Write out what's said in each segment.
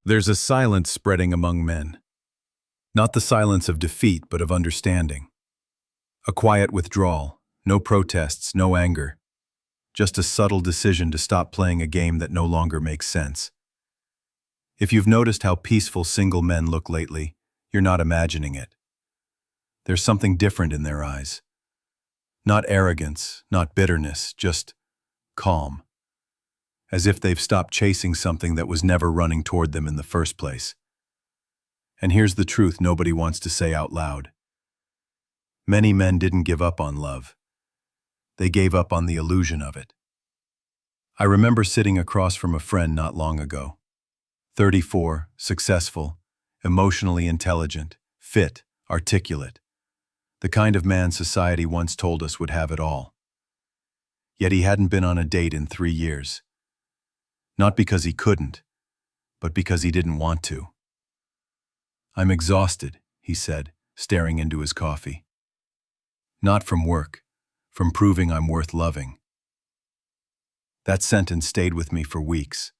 There's a silence spreading among men. Not the silence of defeat, but of understanding. A quiet withdrawal, no protests, no anger. Just a subtle decision to stop playing a game that no longer makes sense. If you've noticed how peaceful single men look lately, you're not imagining it. There's something different in their eyes. Not arrogance, not bitterness, just calm. As if they've stopped chasing something that was never running toward them in the first place. And here's the truth nobody wants to say out loud. Many men didn't give up on love. They gave up on the illusion of it. I remember sitting across from a friend not long ago. 34, successful, emotionally intelligent, fit, articulate. The kind of man society once told us would have it all. Yet he hadn't been on a date in 3 years. Not because he couldn't, but because he didn't want to. "I'm exhausted," he said, staring into his coffee. "Not from work, from proving I'm worth loving." That sentence stayed with me for weeks.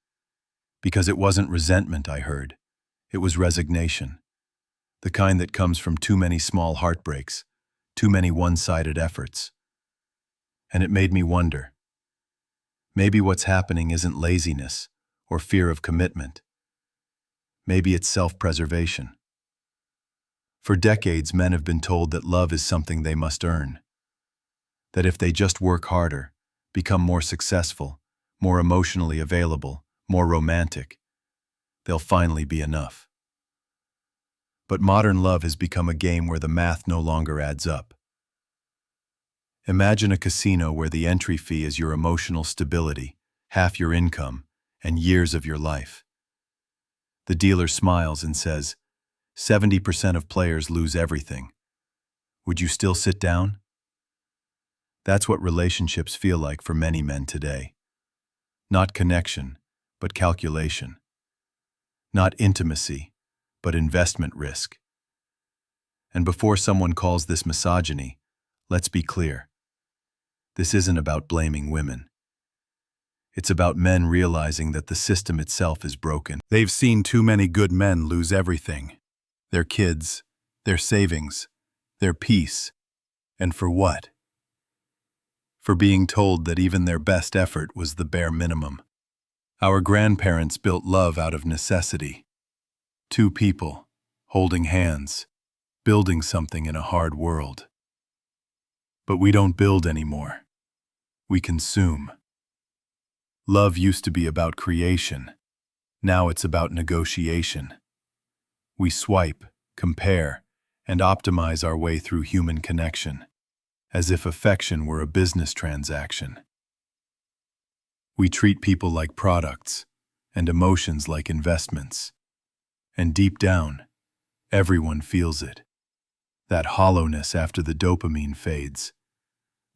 Because it wasn't resentment I heard. It was resignation. The kind that comes from too many small heartbreaks, too many one-sided efforts. And it made me wonder. Maybe what's happening isn't laziness or fear of commitment. Maybe it's self-preservation. For decades, men have been told that love is something they must earn. That if they just work harder, become more successful, more emotionally available, more romantic, they'll finally be enough. But modern love has become a game where the math no longer adds up. Imagine a casino where the entry fee is your emotional stability, half your income, and years of your life. The dealer smiles and says, 70% of players lose everything. Would you still sit down? That's what relationships feel like for many men today. Not connection, but calculation. Not intimacy, but investment risk. And before someone calls this misogyny, let's be clear. This isn't about blaming women. It's about men realizing that the system itself is broken. They've seen too many good men lose everything. Their kids, their savings, their peace. And for what? For being told that even their best effort was the bare minimum. Our grandparents built love out of necessity. Two people, holding hands, building something in a hard world. But we don't build anymore. We consume. Love used to be about creation. Now it's about negotiation. We swipe, compare, and optimize our way through human connection, as if affection were a business transaction. We treat people like products, and emotions like investments. And deep down, everyone feels it. That hollowness after the dopamine fades.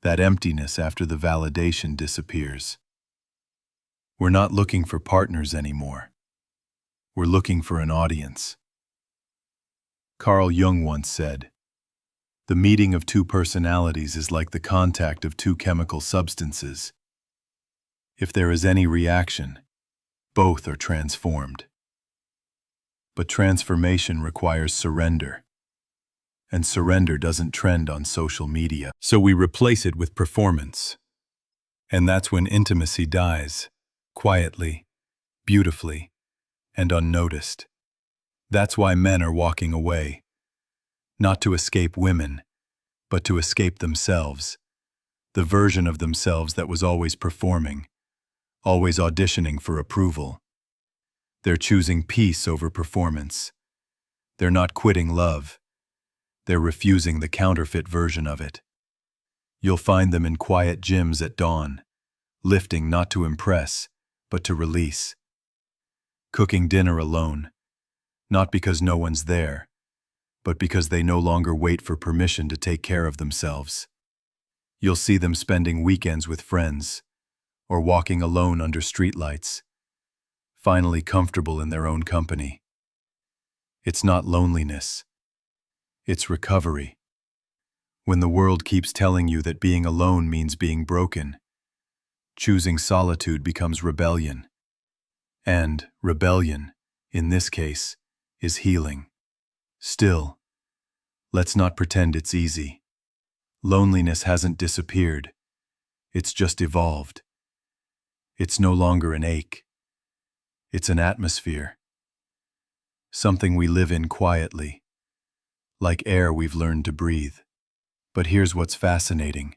That emptiness after the validation disappears. We're not looking for partners anymore. We're looking for an audience. Carl Jung once said, "The meeting of two personalities is like the contact of two chemical substances. If there is any reaction, both are transformed." But transformation requires surrender. And surrender doesn't trend on social media. So we replace it with performance. And that's when intimacy dies, quietly, beautifully, and unnoticed. That's why men are walking away. Not to escape women, but to escape themselves. The version of themselves that was always performing, always auditioning for approval. They're choosing peace over performance. They're not quitting love. They're refusing the counterfeit version of it. You'll find them in quiet gyms at dawn, lifting not to impress, but to release. Cooking dinner alone, not because no one's there, but because they no longer wait for permission to take care of themselves. You'll see them spending weekends with friends, or walking alone under streetlights, finally comfortable in their own company. It's not loneliness. It's recovery. When the world keeps telling you that being alone means being broken, choosing solitude becomes rebellion. And rebellion, in this case, is healing. Still, let's not pretend it's easy. Loneliness hasn't disappeared. It's just evolved. It's no longer an ache. It's an atmosphere. Something we live in quietly, like air we've learned to breathe. But here's what's fascinating.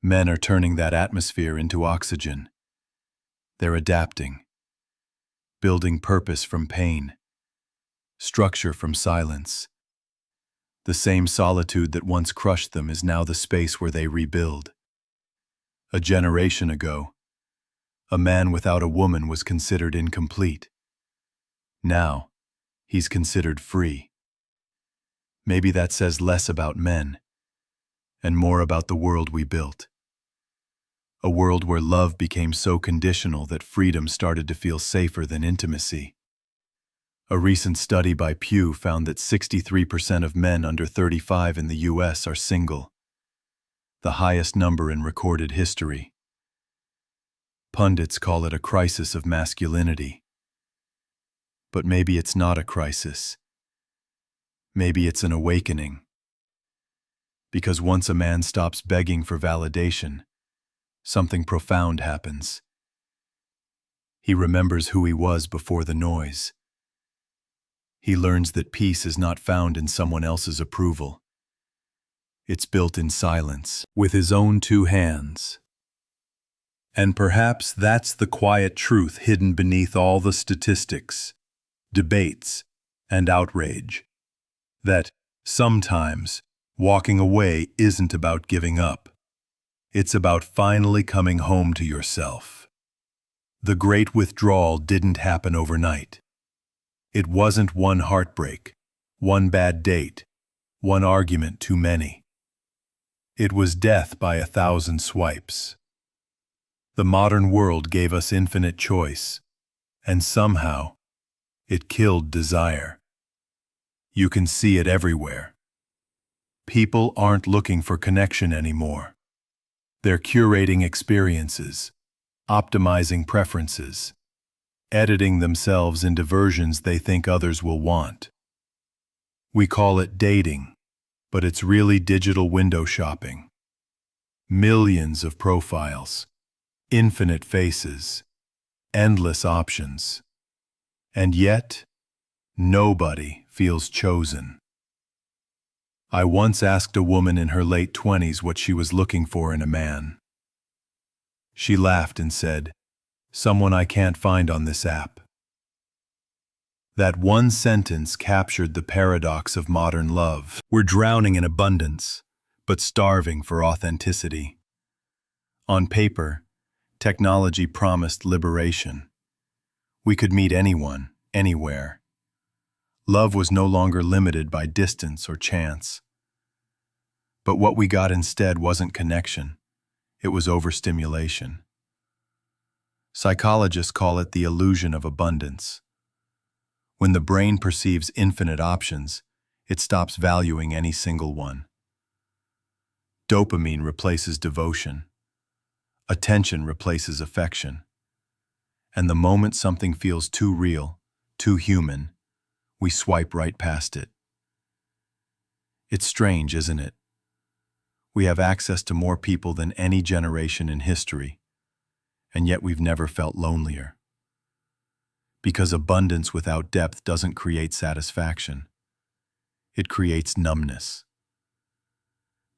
Men are turning that atmosphere into oxygen. They're adapting, building purpose from pain, structure from silence. The same solitude that once crushed them is now the space where they rebuild. A generation ago, a man without a woman was considered incomplete. Now, he's considered free. Maybe that says less about men and more about the world we built. A world where love became so conditional that freedom started to feel safer than intimacy. A recent study by Pew found that 63% of men under 35 in the US are single, the highest number in recorded history. Pundits call it a crisis of masculinity. But maybe it's not a crisis. Maybe it's an awakening. Because once a man stops begging for validation, something profound happens. He remembers who he was before the noise. He learns that peace is not found in someone else's approval. It's built in silence, with his own two hands. And perhaps that's the quiet truth hidden beneath all the statistics, debates, and outrage. That, sometimes, walking away isn't about giving up. It's about finally coming home to yourself. The Great Withdrawal didn't happen overnight. It wasn't one heartbreak, one bad date, one argument too many. It was death by 1,000 swipes. The modern world gave us infinite choice, and somehow, it killed desire. You can see it everywhere. People aren't looking for connection anymore. They're curating experiences, optimizing preferences, editing themselves into versions they think others will want. We call it dating, but it's really digital window shopping. Millions of profiles, infinite faces, endless options. And yet, nobody feels chosen. I once asked a woman in her late 20s what she was looking for in a man. She laughed and said, "Someone I can't find on this app." That one sentence captured the paradox of modern love. We're drowning in abundance, but starving for authenticity. On paper, technology promised liberation. We could meet anyone, anywhere. Love was no longer limited by distance or chance. But what we got instead wasn't connection. It was overstimulation. Psychologists call it the illusion of abundance. When the brain perceives infinite options, it stops valuing any single one. Dopamine replaces devotion. Attention replaces affection. And the moment something feels too real, too human, we swipe right past it. It's strange, isn't it? We have access to more people than any generation in history, and yet we've never felt lonelier. Because abundance without depth doesn't create satisfaction. It creates numbness.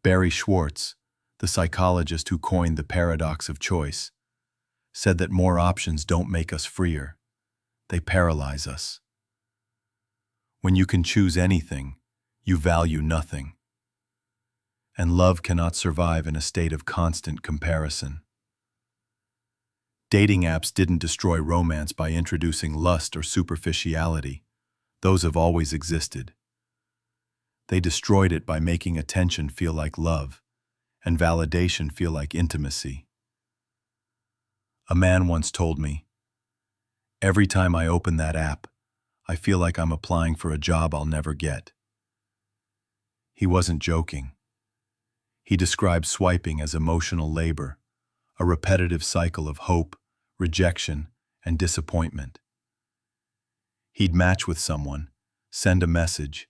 Barry Schwartz, the psychologist who coined the paradox of choice, said that more options don't make us freer. They paralyze us. When you can choose anything, you value nothing. And love cannot survive in a state of constant comparison. Dating apps didn't destroy romance by introducing lust or superficiality. Those have always existed. They destroyed it by making attention feel like love, and validation feel like intimacy. A man once told me, "Every time I open that app, I feel like I'm applying for a job I'll never get." He wasn't joking. He described swiping as emotional labor, a repetitive cycle of hope, rejection, and disappointment. He'd match with someone, send a message,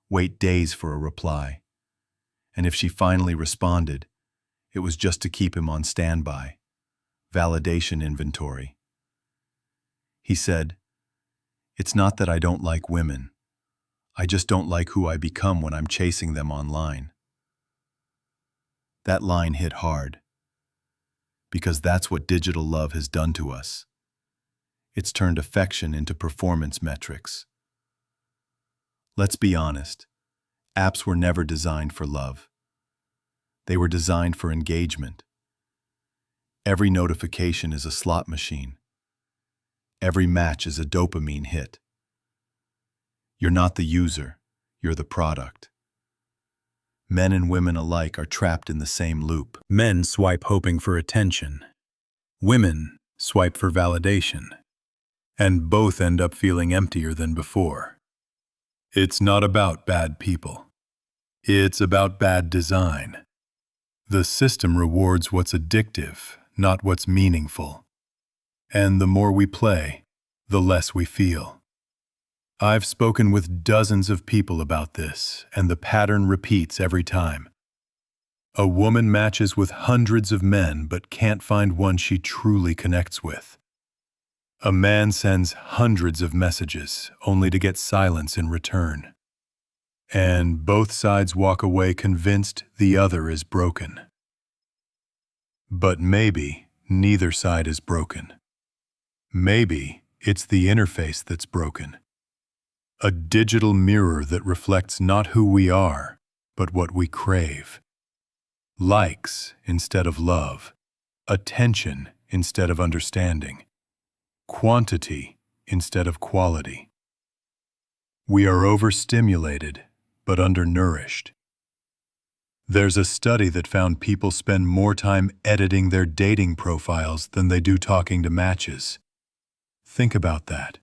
wait days for a reply. And if she finally responded, it was just to keep him on standby. Validation inventory. He said, "It's not that I don't like women. I just don't like who I become when I'm chasing them online." That line hit hard, because that's what digital love has done to us. It's turned affection into performance metrics. Let's be honest, apps were never designed for love. They were designed for engagement. Every notification is a slot machine. Every match is a dopamine hit. You're not the user, you're the product. Men and women alike are trapped in the same loop. Men swipe hoping for attention. Women swipe for validation. And both end up feeling emptier than before. It's not about bad people. It's about bad design. The system rewards what's addictive, not what's meaningful. And the more we play, the less we feel. I've spoken with dozens of people about this, and the pattern repeats every time. A woman matches with hundreds of men but can't find one she truly connects with. A man sends hundreds of messages only to get silence in return. And both sides walk away convinced the other is broken. But maybe neither side is broken. Maybe it's the interface that's broken. A digital mirror that reflects not who we are, but what we crave. Likes instead of love. Attention instead of understanding. Quantity instead of quality. We are overstimulated, but undernourished. There's a study that found people spend more time editing their dating profiles than they do talking to matches. Think about that.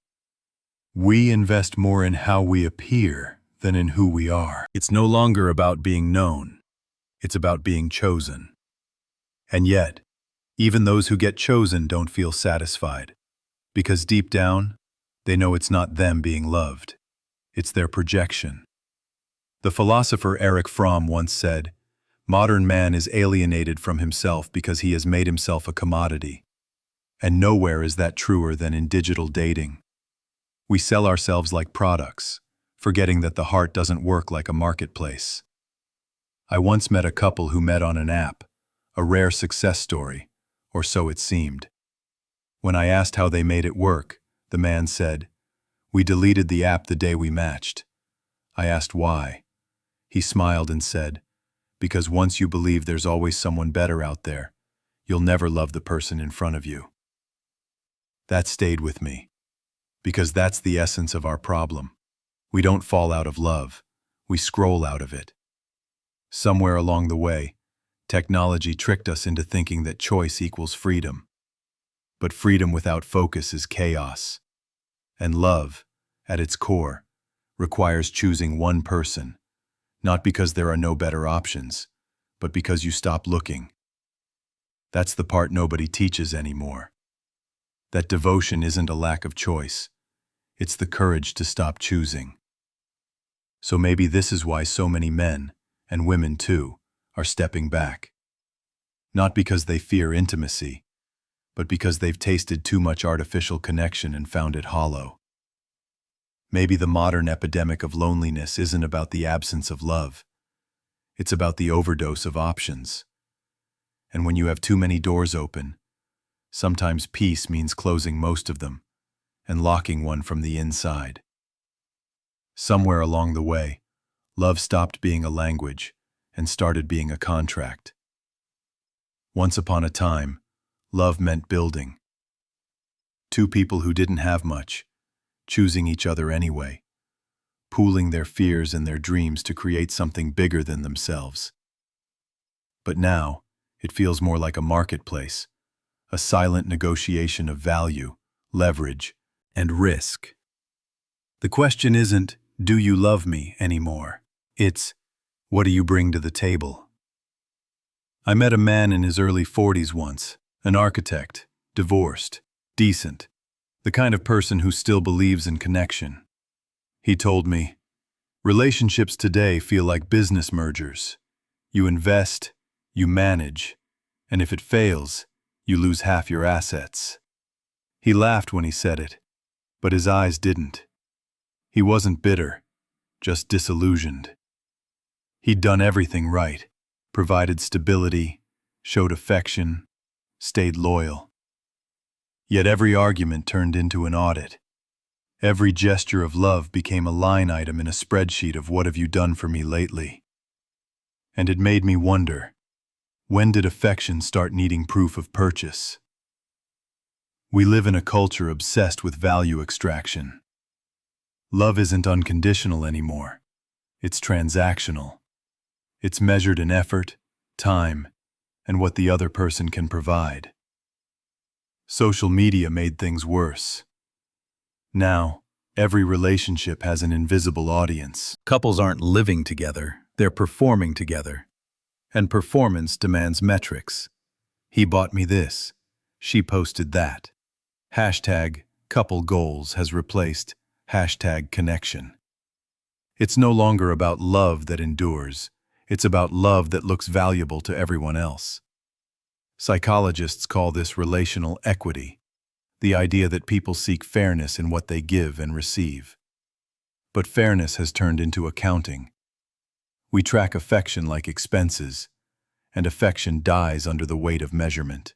We invest more in how we appear than in who we are. It's no longer about being known. It's about being chosen. And yet, even those who get chosen don't feel satisfied. Because deep down, they know it's not them being loved. It's their projection. The philosopher Erich Fromm once said, "Modern man is alienated from himself because he has made himself a commodity." And nowhere is that truer than in digital dating. We sell ourselves like products, forgetting that the heart doesn't work like a marketplace. I once met a couple who met on an app, a rare success story, or so it seemed. When I asked how they made it work, the man said, "We deleted the app the day we matched." I asked why. He smiled and said, "Because once you believe there's always someone better out there, you'll never love the person in front of you." That stayed with me, because that's the essence of our problem. We don't fall out of love, we scroll out of it. Somewhere along the way, technology tricked us into thinking that choice equals freedom. But freedom without focus is chaos. And love, at its core, requires choosing one person, not because there are no better options, but because you stop looking. That's the part nobody teaches anymore. That devotion isn't a lack of choice. It's the courage to stop choosing. So maybe this is why so many men, and women too, are stepping back. Not because they fear intimacy, but because they've tasted too much artificial connection and found it hollow. Maybe the modern epidemic of loneliness isn't about the absence of love. It's about the overdose of options. And when you have too many doors open, sometimes peace means closing most of them and locking one from the inside. Somewhere along the way, love stopped being a language and started being a contract. Once upon a time, love meant building. Two people who didn't have much, choosing each other anyway, pooling their fears and their dreams to create something bigger than themselves. But now, it feels more like a marketplace, a silent negotiation of value, leverage, and risk. The question isn't, "Do you love me?" anymore. It's, "What do you bring to the table?" I met a man in his early 40s once, an architect, divorced, decent, the kind of person who still believes in connection. He told me, relationships today feel like business mergers. You invest, you manage, and if it fails, you lose half your assets. He laughed when he said it, but his eyes didn't. He wasn't bitter, just disillusioned. He'd done everything right, provided stability, showed affection, stayed loyal. Yet every argument turned into an audit. Every gesture of love became a line item in a spreadsheet of what have you done for me lately. And it made me wonder, when did affection start needing proof of purchase? We live in a culture obsessed with value extraction. Love isn't unconditional anymore. It's transactional. It's measured in effort, time, and what the other person can provide. Social media made things worse. Now, every relationship has an invisible audience. Couples aren't living together, they're performing together. And performance demands metrics. He bought me this. She posted that. Hashtag couple goals has replaced hashtag connection. It's no longer about love that endures. It's about love that looks valuable to everyone else. Psychologists call this relational equity, the idea that people seek fairness in what they give and receive. But fairness has turned into accounting. We track affection like expenses, and affection dies under the weight of measurement.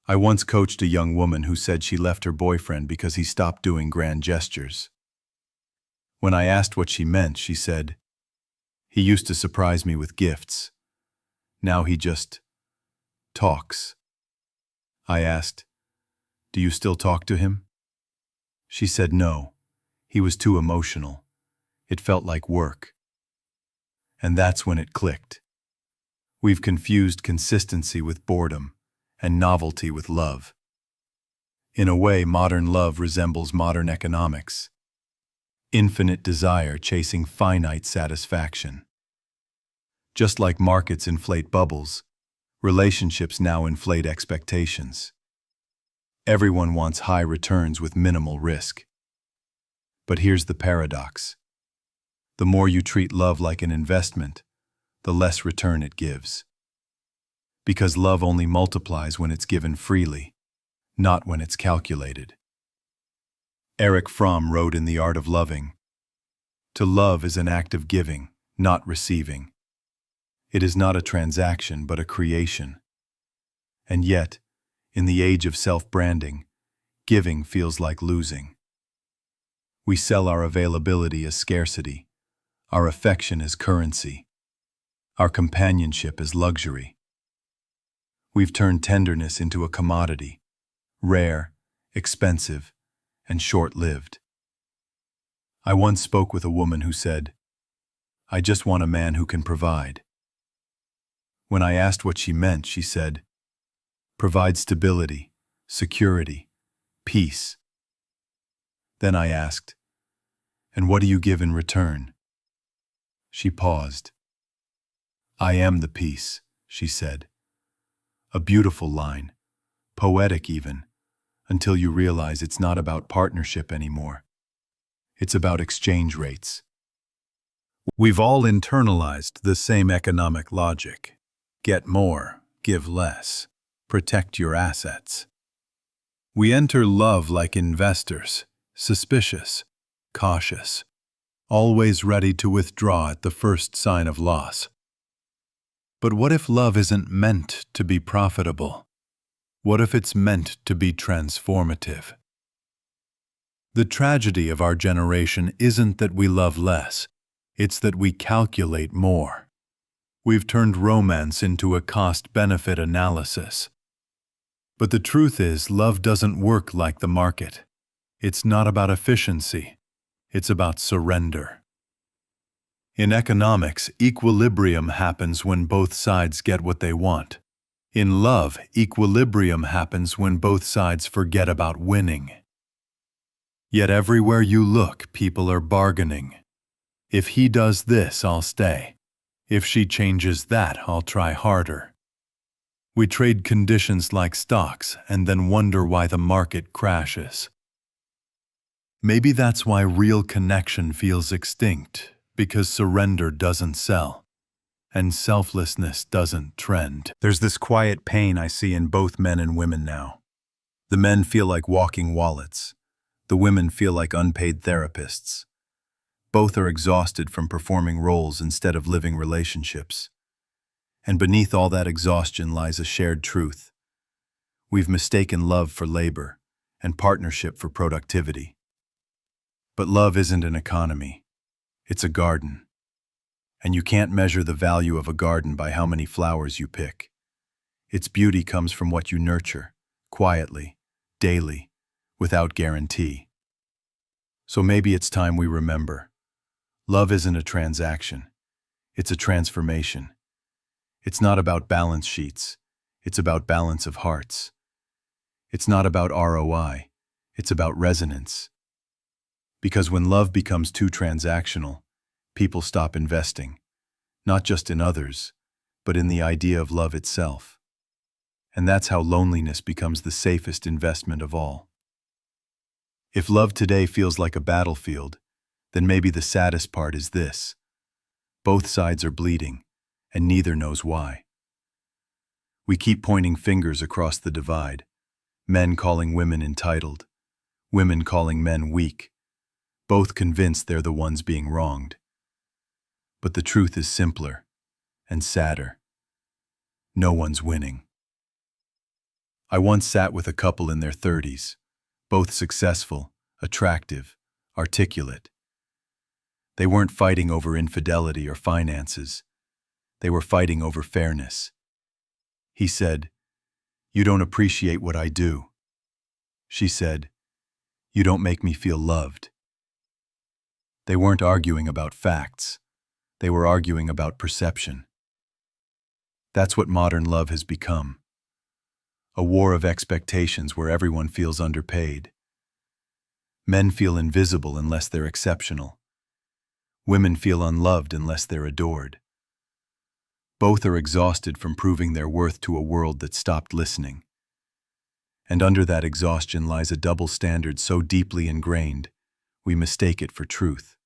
I once coached a young woman who said she left her boyfriend because he stopped doing grand gestures. When I asked what she meant, she said, "He used to surprise me with gifts. Now he just talks." I asked, "Do you still talk to him?" She said no. He was too emotional. It felt like work. And that's when it clicked. We've confused consistency with boredom and novelty with love. In a way, modern love resembles modern economics. Infinite desire chasing finite satisfaction. Just like markets inflate bubbles, relationships now inflate expectations. Everyone wants high returns with minimal risk. But here's the paradox. The more you treat love like an investment, the less return it gives. Because love only multiplies when it's given freely, not when it's calculated. Erich Fromm wrote in The Art of Loving, "To love is an act of giving, not receiving. It is not a transaction, but a creation." And yet, in the age of self-branding, giving feels like losing. We sell our availability as scarcity, our affection as currency, our companionship as luxury. We've turned tenderness into a commodity, rare, expensive, and short-lived. I once spoke with a woman who said, "I just want a man who can provide." When I asked what she meant, she said, "Provide stability, security, peace." Then I asked, "And what do you give in return?" She paused. "I am the peace," she said. A beautiful line, poetic even, until you realize it's not about partnership anymore. It's about exchange rates. We've all internalized the same economic logic. Get more, give less, protect your assets. We enter love like investors, suspicious, cautious, always ready to withdraw at the first sign of loss. But what if love isn't meant to be profitable? What if it's meant to be transformative? The tragedy of our generation isn't that we love less, it's that we calculate more. We've turned romance into a cost-benefit analysis. But the truth is, love doesn't work like the market. It's not about efficiency, it's about surrender. In economics, equilibrium happens when both sides get what they want. In love, equilibrium happens when both sides forget about winning. Yet everywhere you look, people are bargaining. If he does this, I'll stay. If she changes that, I'll try harder. We trade conditions like stocks and then wonder why the market crashes. Maybe that's why real connection feels extinct, because surrender doesn't sell, and selflessness doesn't trend. There's this quiet pain I see in both men and women now. The men feel like walking wallets. The women feel like unpaid therapists. Both are exhausted from performing roles instead of living relationships. And beneath all that exhaustion lies a shared truth. We've mistaken love for labor and partnership for productivity. But love isn't an economy. It's a garden. And you can't measure the value of a garden by how many flowers you pick. Its beauty comes from what you nurture, quietly, daily, without guarantee. So maybe it's time we remember. Love isn't a transaction. It's a transformation. It's not about balance sheets. It's about balance of hearts. It's not about ROI. It's about resonance. Because when love becomes too transactional, people stop investing, not just in others, but in the idea of love itself. And that's how loneliness becomes the safest investment of all. If love today feels like a battlefield, then maybe the saddest part is this. Both sides are bleeding, and neither knows why. We keep pointing fingers across the divide, men calling women entitled, women calling men weak, both convinced they're the ones being wronged. But the truth is simpler and sadder. No one's winning. I once sat with a couple in their 30s, both successful, attractive, articulate. They weren't fighting over infidelity or finances. They were fighting over fairness. He said, "You don't appreciate what I do." She said, "You don't make me feel loved." They weren't arguing about facts. They were arguing about perception. That's what modern love has become. A war of expectations where everyone feels underpaid. Men feel invisible unless they're exceptional. Women feel unloved unless they're adored. Both are exhausted from proving their worth to a world that stopped listening. And under that exhaustion lies a double standard so deeply ingrained, we mistake it for truth.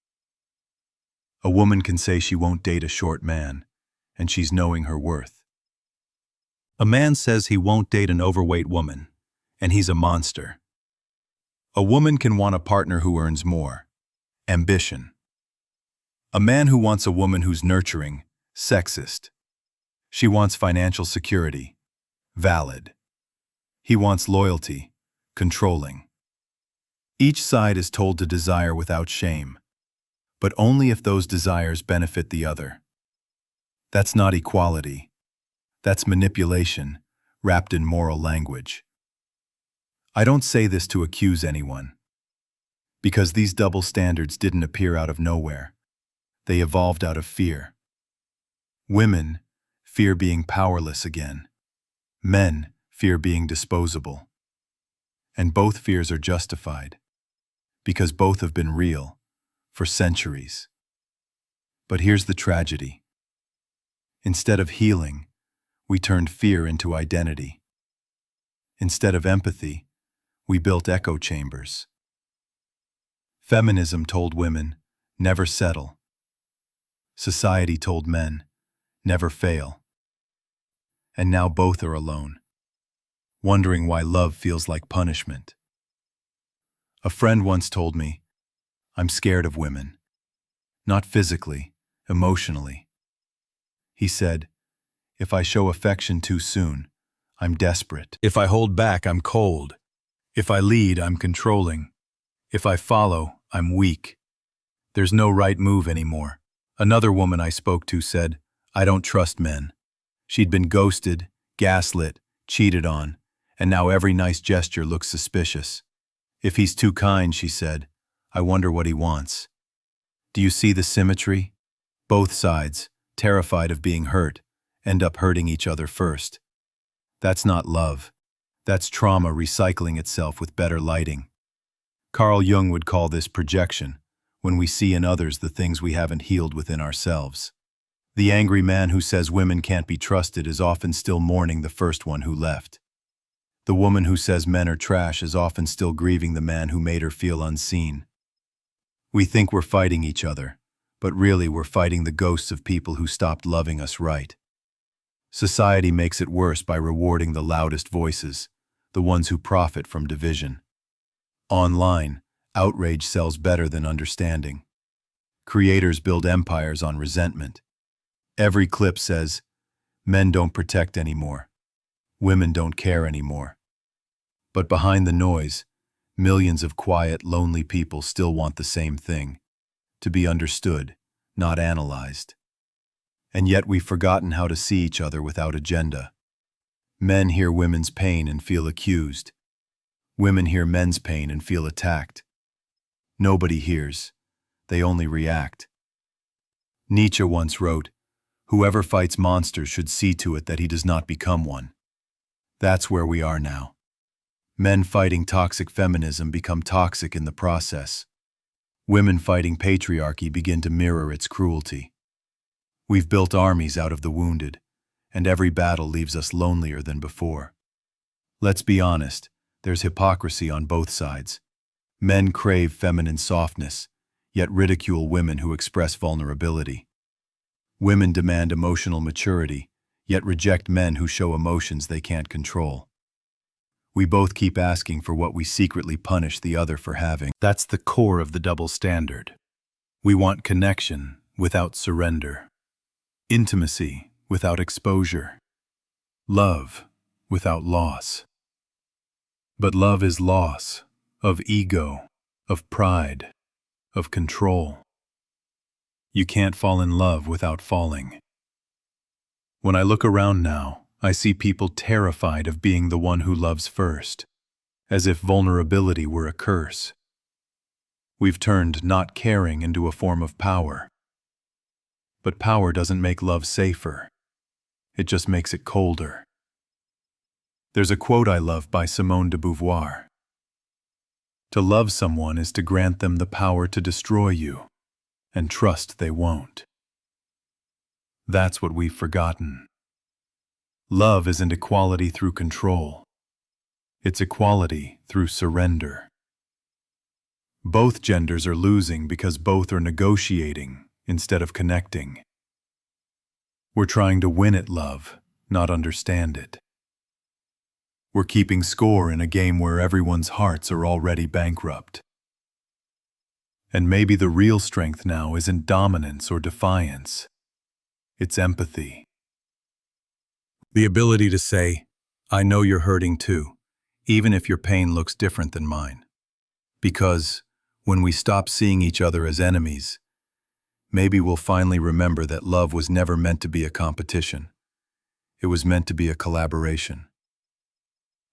A woman can say she won't date a short man, and she's knowing her worth. A man says he won't date an overweight woman, and he's a monster. A woman can want a partner who earns more. Ambition. A man who wants a woman who's nurturing. Sexist. She wants financial security. Valid. He wants loyalty. Controlling. Each side is told to desire without shame, but only if those desires benefit the other. That's not equality. That's manipulation, wrapped in moral language. I don't say this to accuse anyone, because these double standards didn't appear out of nowhere. They evolved out of fear. Women fear being powerless again. Men fear being disposable. And both fears are justified, because both have been real for centuries. But here's the tragedy. Instead of healing, we turned fear into identity. Instead of empathy, we built echo chambers. Feminism told women, never settle. Society told men, never fail. And now both are alone, wondering why love feels like punishment. A friend once told me, "I'm scared of women. Not physically, emotionally." He said, "If I show affection too soon, I'm desperate. If I hold back, I'm cold. If I lead, I'm controlling. If I follow, I'm weak. There's no right move anymore." Another woman I spoke to said, "I don't trust men." She'd been ghosted, gaslit, cheated on, and now every nice gesture looks suspicious. If he's too kind, she said, I wonder what he wants. Do you see the symmetry? Both sides, terrified of being hurt, end up hurting each other first. That's not love. That's trauma recycling itself with better lighting. Carl Jung would call this projection, when we see in others the things we haven't healed within ourselves. The angry man who says women can't be trusted is often still mourning the first one who left. The woman who says men are trash is often still grieving the man who made her feel unseen. We think we're fighting each other, but really we're fighting the ghosts of people who stopped loving us right. Society makes it worse by rewarding the loudest voices, the ones who profit from division. Online, outrage sells better than understanding. Creators build empires on resentment. Every clip says, men don't protect anymore. Women don't care anymore. But behind the noise, millions of quiet, lonely people still want the same thing: to be understood, not analyzed. And yet we've forgotten how to see each other without agenda. Men hear women's pain and feel accused. Women hear men's pain and feel attacked. Nobody hears. They only react. Nietzsche once wrote, "Whoever fights monsters should see to it that he does not become one." That's where we are now. Men fighting toxic feminism become toxic in the process. Women fighting patriarchy begin to mirror its cruelty. We've built armies out of the wounded, and every battle leaves us lonelier than before. Let's be honest, there's hypocrisy on both sides. Men crave feminine softness, yet ridicule women who express vulnerability. Women demand emotional maturity, yet reject men who show emotions they can't control. We both keep asking for what we secretly punish the other for having. That's the core of the double standard. We want connection without surrender, intimacy without exposure, love without loss. But love is loss of ego, of pride, of control. You can't fall in love without falling. When I look around now, I see people terrified of being the one who loves first, as if vulnerability were a curse. We've turned not caring into a form of power. But power doesn't make love safer. It just makes it colder. There's a quote I love by Simone de Beauvoir. To love someone is to grant them the power to destroy you, and trust they won't. That's what we've forgotten. Love isn't equality through control. It's equality through surrender. Both genders are losing because both are negotiating instead of connecting. We're trying to win at love, not understand it. We're keeping score in a game where everyone's hearts are already bankrupt. And maybe the real strength now isn't dominance or defiance. It's empathy. The ability to say, I know you're hurting too, even if your pain looks different than mine. Because when we stop seeing each other as enemies, maybe we'll finally remember that love was never meant to be a competition. It was meant to be a collaboration.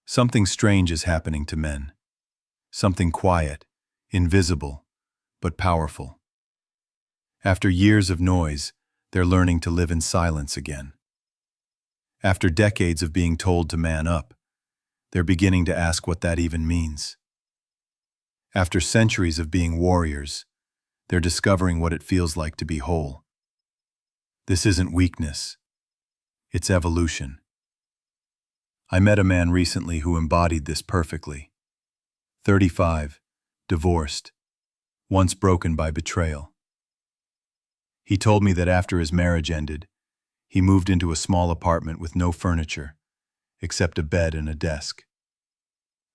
Something strange is happening to men. Something quiet, invisible, but powerful. After years of noise, they're learning to live in silence again. After decades of being told to man up, they're beginning to ask what that even means. After centuries of being warriors, they're discovering what it feels like to be whole. This isn't weakness. It's evolution. I met a man recently who embodied this perfectly. 35, divorced, once broken by betrayal. He told me that after his marriage ended, he moved into a small apartment with no furniture, except a bed and a desk.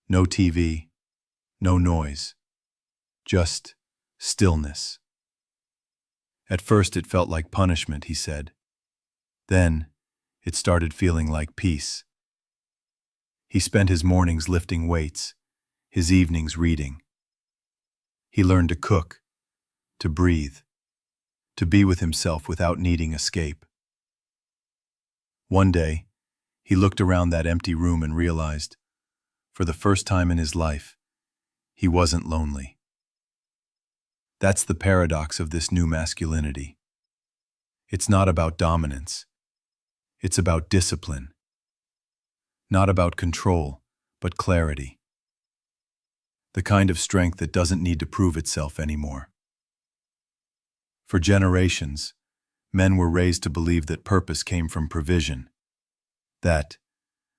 No TV, no noise, just stillness. At first it felt like punishment, he said. Then it started feeling like peace. He spent his mornings lifting weights, his evenings reading. He learned to cook, to breathe, to be with himself without needing escape. One day, he looked around that empty room and realized, for the first time in his life, he wasn't lonely. That's the paradox of this new masculinity. It's not about dominance. It's about discipline. Not about control, but clarity. The kind of strength that doesn't need to prove itself anymore. For generations, Men were raised to believe that purpose came from provision, that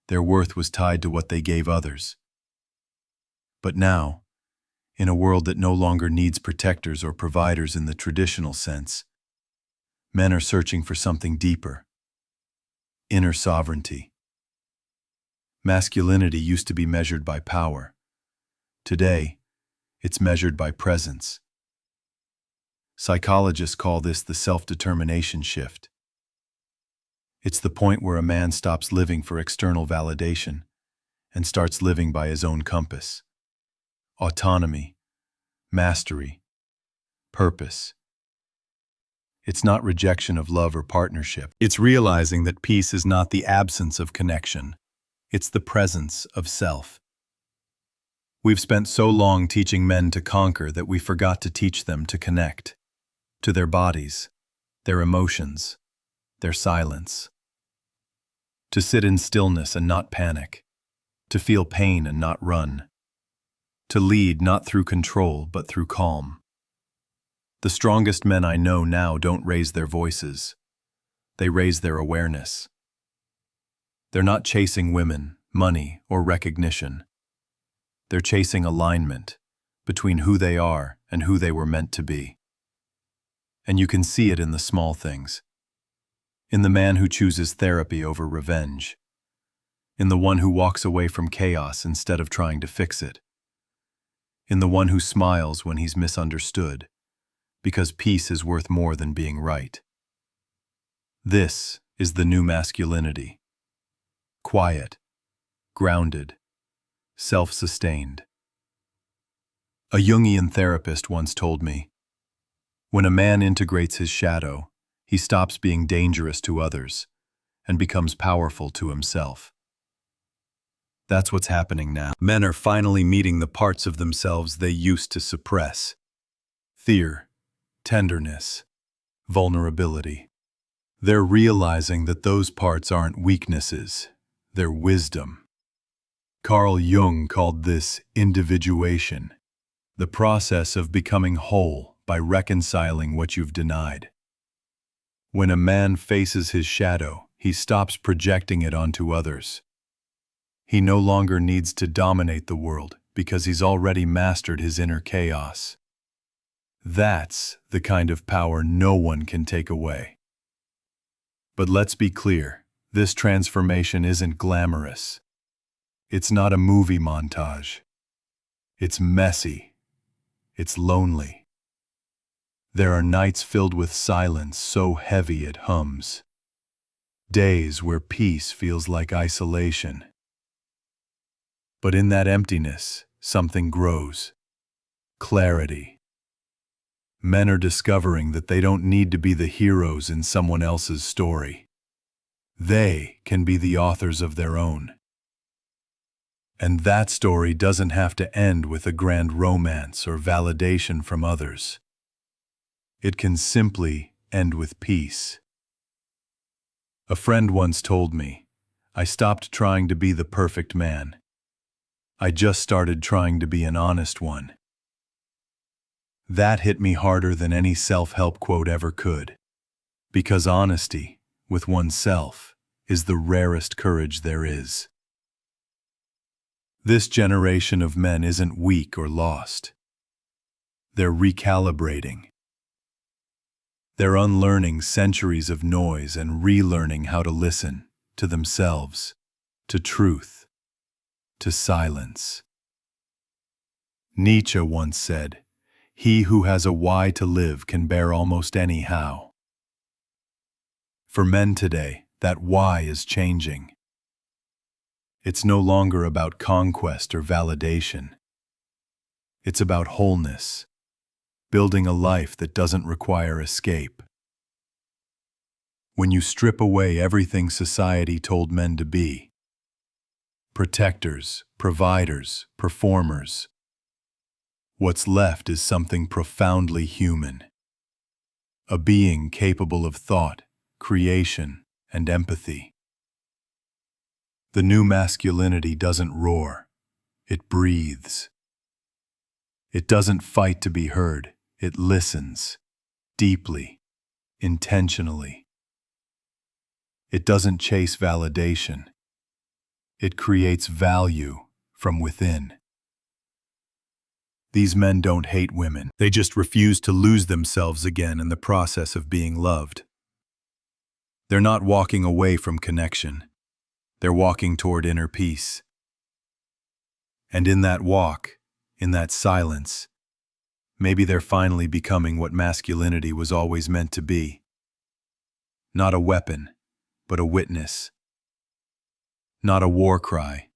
their worth was tied to what they gave others. But now, in a world that no longer needs protectors or providers in the traditional sense, men are searching for something deeper: inner sovereignty. Masculinity used to be measured by power. Today, it's measured by presence. Psychologists call this the self-determination shift. It's the point where a man stops living for external validation and starts living by his own compass. Autonomy, mastery, purpose. It's not rejection of love or partnership. It's realizing that peace is not the absence of connection. It's the presence of self. We've spent so long teaching men to conquer that we forgot to teach them to connect. To their bodies, their emotions, their silence. To sit in stillness and not panic. To feel pain and not run. To lead not through control but through calm. The strongest men I know now don't raise their voices. They raise their awareness. They're not chasing women, money, or recognition. They're chasing alignment between who they are and who they were meant to be. And you can see it in the small things. In the man who chooses therapy over revenge. In the one who walks away from chaos instead of trying to fix it. In the one who smiles when he's misunderstood, because peace is worth more than being right. This is the new masculinity. Quiet, grounded, self-sustained. A Jungian therapist once told me, when a man integrates his shadow, he stops being dangerous to others and becomes powerful to himself. That's what's happening now. Men are finally meeting the parts of themselves they used to suppress. Fear, tenderness, vulnerability. They're realizing that those parts aren't weaknesses, they're wisdom. Carl Jung called this individuation, the process of becoming whole by reconciling what you've denied. When a man faces his shadow, he stops projecting it onto others. He no longer needs to dominate the world because he's already mastered his inner chaos. That's the kind of power no one can take away. But let's be clear, this transformation isn't glamorous. It's not a movie montage. It's messy. It's lonely. There are nights filled with silence so heavy it hums. Days where peace feels like isolation. But in that emptiness, something grows. Clarity. Men are discovering that they don't need to be the heroes in someone else's story. They can be the authors of their own. And that story doesn't have to end with a grand romance or validation from others. It can simply end with peace. A friend once told me, I stopped trying to be the perfect man. I just started trying to be an honest one. That hit me harder than any self-help quote ever could. Because honesty, with oneself, is the rarest courage there is. This generation of men isn't weak or lost. They're recalibrating. They're unlearning centuries of noise and relearning how to listen to themselves, to truth, to silence. Nietzsche once said, "He who has a why to live can bear almost any how." For men today, that why is changing. It's no longer about conquest or validation. It's about wholeness, building a life that doesn't require escape. When you strip away everything society told men to be, protectors, providers, performers, what's left is something profoundly human. A being capable of thought, creation, and empathy. The new masculinity doesn't roar, it breathes. It doesn't fight to be heard, it listens, deeply, intentionally. It doesn't chase validation. It creates value from within. These men don't hate women. They just refuse to lose themselves again in the process of being loved. They're not walking away from connection. They're walking toward inner peace. And in that walk, in that silence, maybe they're finally becoming what masculinity was always meant to be. Not a weapon, but a witness. Not a war cry,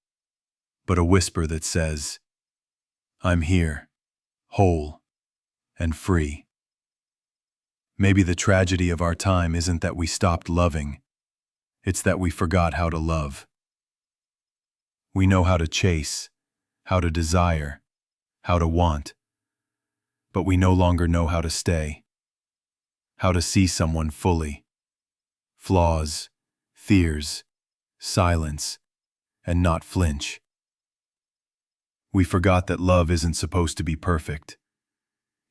but a whisper that says, I'm here, whole and free. Maybe the tragedy of our time isn't that we stopped loving, it's that we forgot how to love. We know how to chase, how to desire, how to want, but we no longer know how to stay, how to see someone fully. Flaws, fears, silence, and not flinch. We forgot that love isn't supposed to be perfect.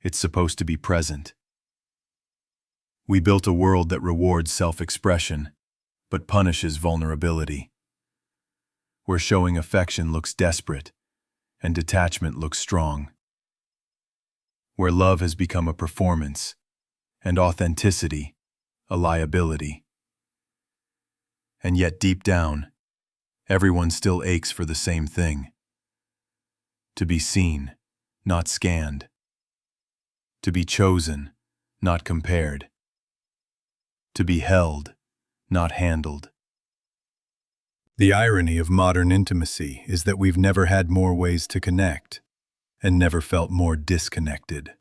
It's supposed to be present. We built a world that rewards self-expression, but punishes vulnerability. Where showing affection looks desperate, and detachment looks strong. Where love has become a performance, and authenticity a liability. And yet deep down, everyone still aches for the same thing. To be seen, not scanned. To be chosen, not compared. To be held, not handled. The irony of modern intimacy is that we've never had more ways to connect, and never felt more disconnected.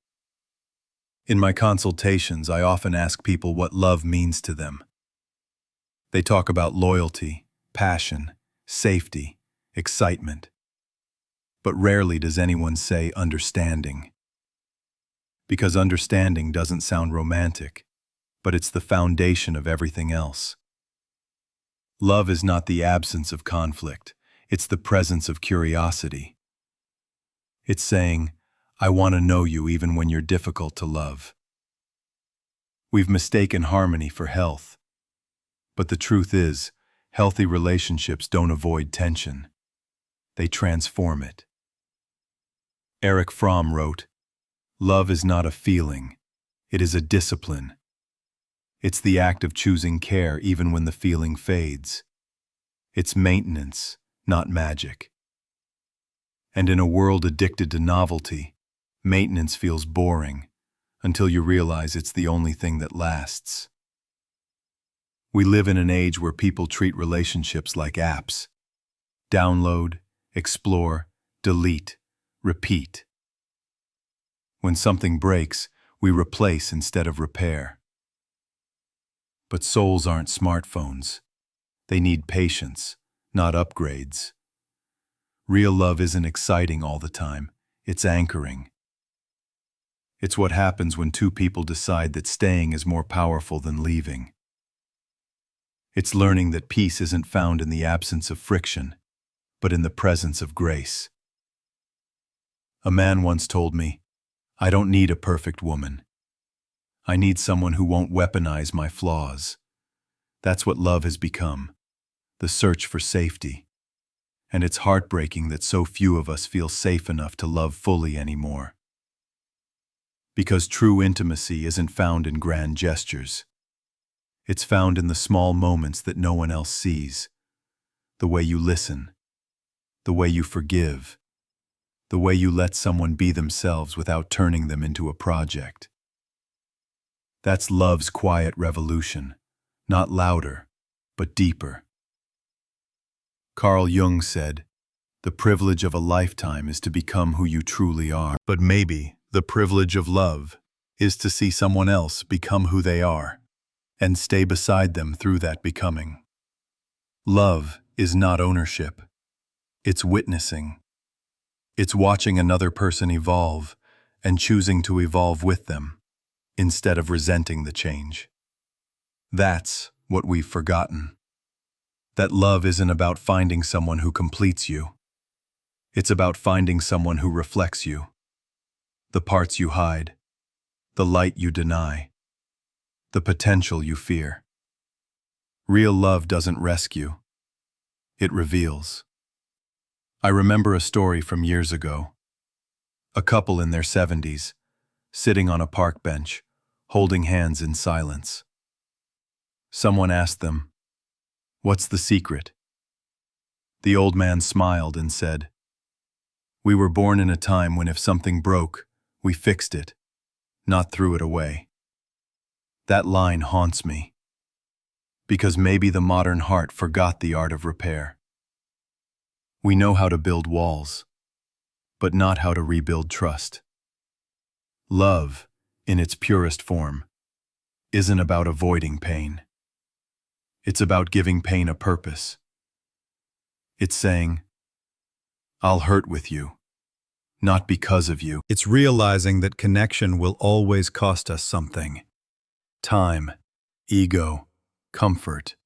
In my consultations, I often ask people what love means to them. They talk about loyalty, passion, safety, excitement. But rarely does anyone say understanding. Because understanding doesn't sound romantic, but it's the foundation of everything else. Love is not the absence of conflict, it's the presence of curiosity. It's saying, I want to know you even when you're difficult to love. We've mistaken harmony for health. But the truth is, healthy relationships don't avoid tension. They transform it. Erich Fromm wrote, Love is not a feeling, it is a discipline. It's the act of choosing care even when the feeling fades. It's maintenance, not magic. And in a world addicted to novelty, maintenance feels boring until you realize it's the only thing that lasts. We live in an age where people treat relationships like apps. Download, explore, delete, repeat. When something breaks, we replace instead of repair. But souls aren't smartphones. They need patience, not upgrades. Real love isn't exciting all the time, it's anchoring. It's what happens when two people decide that staying is more powerful than leaving. It's learning that peace isn't found in the absence of friction, but in the presence of grace. A man once told me, I don't need a perfect woman. I need someone who won't weaponize my flaws. That's what love has become, the search for safety. And it's heartbreaking that so few of us feel safe enough to love fully anymore. Because true intimacy isn't found in grand gestures. It's found in the small moments that no one else sees. The way you listen, the way you forgive, the way you let someone be themselves without turning them into a project. That's love's quiet revolution, not louder, but deeper. Carl Jung said, the privilege of a lifetime is to become who you truly are. But maybe the privilege of love is to see someone else become who they are, and stay beside them through that becoming. Love is not ownership. It's witnessing. It's watching another person evolve and choosing to evolve with them, instead of resenting the change. That's what we've forgotten. That love isn't about finding someone who completes you. It's about finding someone who reflects you. The parts you hide, the light you deny, the potential you fear. Real love doesn't rescue, it reveals. I remember a story from years ago. A couple in their 70s, sitting on a park bench, holding hands in silence. Someone asked them, "What's the secret?" The old man smiled and said, "We were born in a time when if something broke, we fixed it, not threw it away." That line haunts me, because maybe the modern heart forgot the art of repair. We know how to build walls, but not how to rebuild trust. Love, in its purest form, isn't about avoiding pain. It's about giving pain a purpose. It's saying, "I'll hurt with you, not because of you." It's realizing that connection will always cost us something. Time, ego, comfort.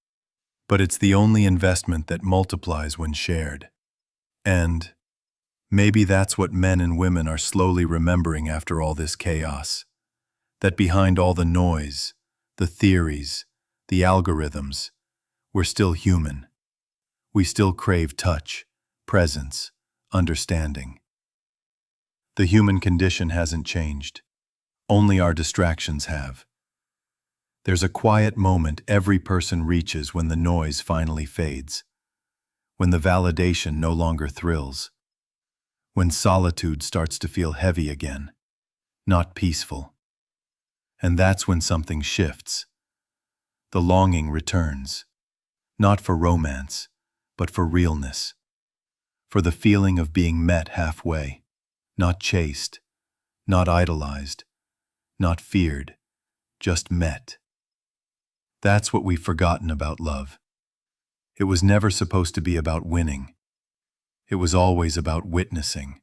But it's the only investment that multiplies when shared. And maybe that's what men and women are slowly remembering after all this chaos. That behind all the noise, the theories, the algorithms, we're still human. We still crave touch, presence, understanding. The human condition hasn't changed. Only our distractions have. There's a quiet moment every person reaches when the noise finally fades, when the validation no longer thrills, when solitude starts to feel heavy again, not peaceful. And that's when something shifts. The longing returns, not for romance, but for realness, for the feeling of being met halfway, not chased, not idolized, not feared, just met. That's what we've forgotten about love. It was never supposed to be about winning. It was always about witnessing.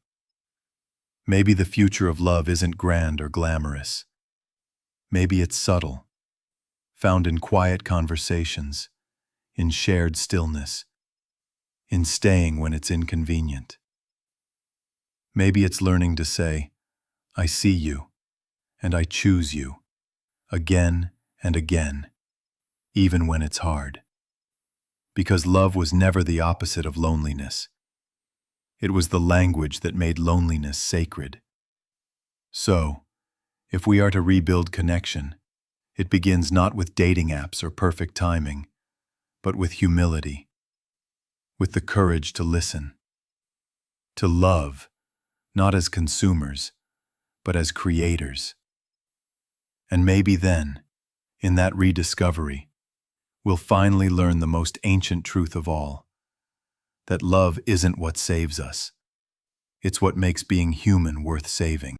Maybe the future of love isn't grand or glamorous. Maybe it's subtle, found in quiet conversations, in shared stillness, in staying when it's inconvenient. Maybe it's learning to say, "I see you, and I choose you," again and again, even when it's hard. Because love was never the opposite of loneliness. It was the language that made loneliness sacred. So, if we are to rebuild connection, it begins not with dating apps or perfect timing, but with humility, with the courage to listen, to love, not as consumers, but as creators. And maybe then, in that rediscovery, we'll finally learn the most ancient truth of all, that love isn't what saves us. It's what makes being human worth saving.